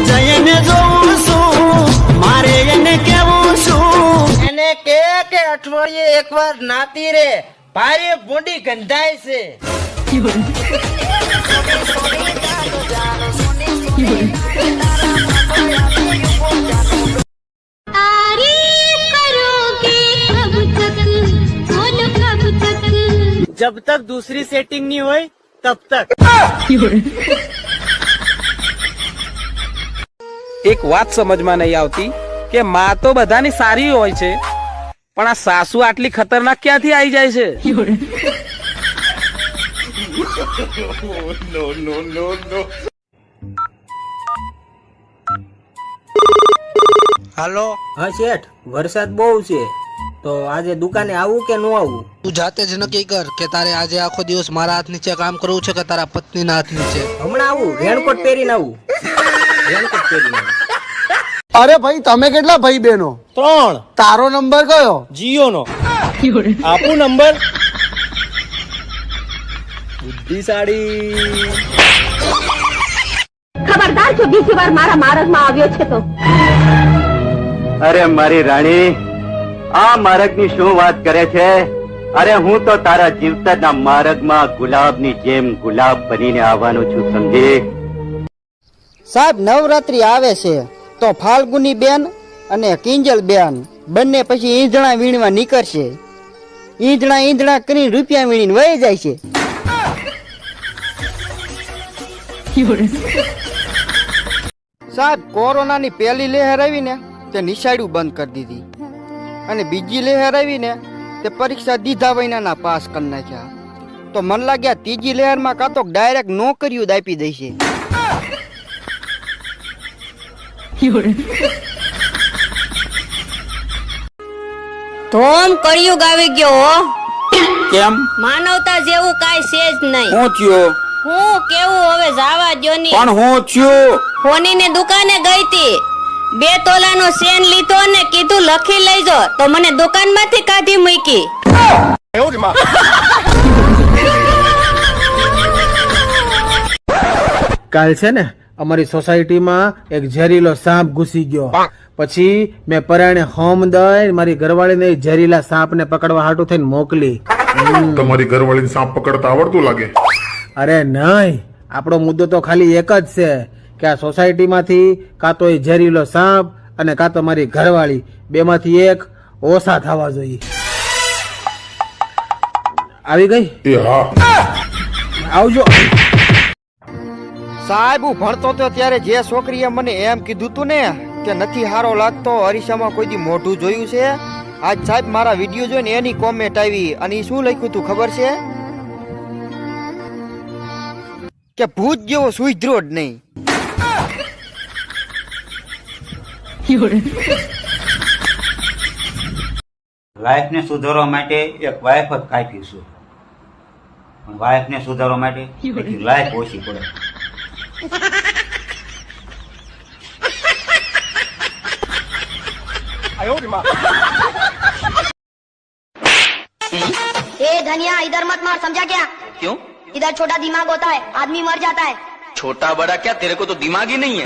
જઈને જોઉં છું મારે એને કેવું છું એને કે અઠવાડિયે એકવાર નાતી રે ભારે બોડી ગંધાય છે जब तक दूसरी सेटिंग नहीं हुई तब तक એક વાત સમજમાં નહીં આવતી કે માં તો બધાની સારી હોય છે પણ આ સાસુ આટલી ખતરનાક ક્યાંથી આવી જાય છે? હાલો હા શેઠ વરસાદ બહુ છે તો આજે દુકાને આવું કે ન આવું? તું જાતે જ નક્કી કર કે તારે આજે આખો દિવસ મારા હાથ નીચે કામ કરવું છે કે તારા પત્નીના હાથ નીચે. હમણાં આવું રેનકોટ પહેરીને આવું. રેનકોટ પહેરીને આવું. અરે ભાઈ તમે કેટલા ભાઈ બહેનો? 3. તારો નંબર કયો? જીઓ નો આપું નંબર? બુદ્ધિશાળી. ખબરદાર જો બીજી વાર મારા માર્ગમાં આવ્યો છે તો. અરે મારી રાણી, આ માર્ગની શું વાત કરે છે? અરે હું તો તારા જીવતરના માર્ગમાં ગુલાબની જેમ ગુલાબ બનીને આવવાનો છું, સમજી? સાહેબ નવરાત્રી આવે છે તો ફાલ્ગુની બેન અને કિંજલ બેન બંને પછી ઈંધણા વીણવા નીકળશે. ઈંધણા કરીને રૂપિયા વીણીને વહી જાય છે. સાહેબ કોરોનાની પહેલી લહેર આવી ને તે નિશાળું બંધ કરી દીધી અને બીજી લહેર આવી ને તે પરીક્ષા દીધા વિનાના પાસ કરી નાખ્યા. તો મન લાગ્યા ત્રીજી લહેરમાં કાં તો ડાયરેક્ટ નોકરીઓ જ આપી દેશે. ધોમ કળિયુગ આવી ગયો. કેમ? માનવતા જેવું કાઈ છે જ નહીં. હું થયો? હું કેવું હવે જાવા દ્યો ની. પણ હું થયો? ફોનીને દુકાને ગઈ તી, 2 તોલાનો ચેન લીધો ને કીધું લખી લેજો તો મને દુકાનમાંથી કાઢી મૂકી. કાલ છે ને અમારી સોસાયટીમાં એક ઝેરીલો સાપ ઘૂસી ગયો. પછી મેં પરાણે હોમ દઈ મારી ઘરવાળીને ઝેરીલા સાપને પકડવા હાટું થઈને મોકલી. તમારી ઘરવાળીને સાપ પકડતા આવડતું લાગે? અરે નહીં, આપણો મુદ્દો તો ખાલી એક જ છે કે આ સોસાયટીમાંથી કાં તો એ ઝેરીલો સાપ અને કાં તો મારી ઘરવાળી, બેમાંથી એક ઓછા થવા જોઈએ. આવી ગઈ? એ હા. આવજો. સાહેબ હું ભણતો હતો ત્યારે જે છોકરીએ મને એમ કીધું તું ને કે નથી હારો લાગતો, અરીસામાં કોઈ દી મોઢું જોયું છે, આજ સાહેબ મારા વિડીયો જોઈને એની કોમેન્ટ આવી અને એ શું લખ્યું તું ખબર છે? કે ભૂત જેવો સુધરો જ નહીં. લાઈફને સુધારવા માટે એક વાઈફ જ કાફી છે, પણ વાઈફને સુધારવા માટે લાઈફ ઓછી પડે. ए धनिया इधर मत मार, समझा क्या? क्यों? इधर छोटा दिमाग होता है, आदमी मर जाता है. छोटा बड़ा क्या, तेरे को तो दिमाग ही नहीं है.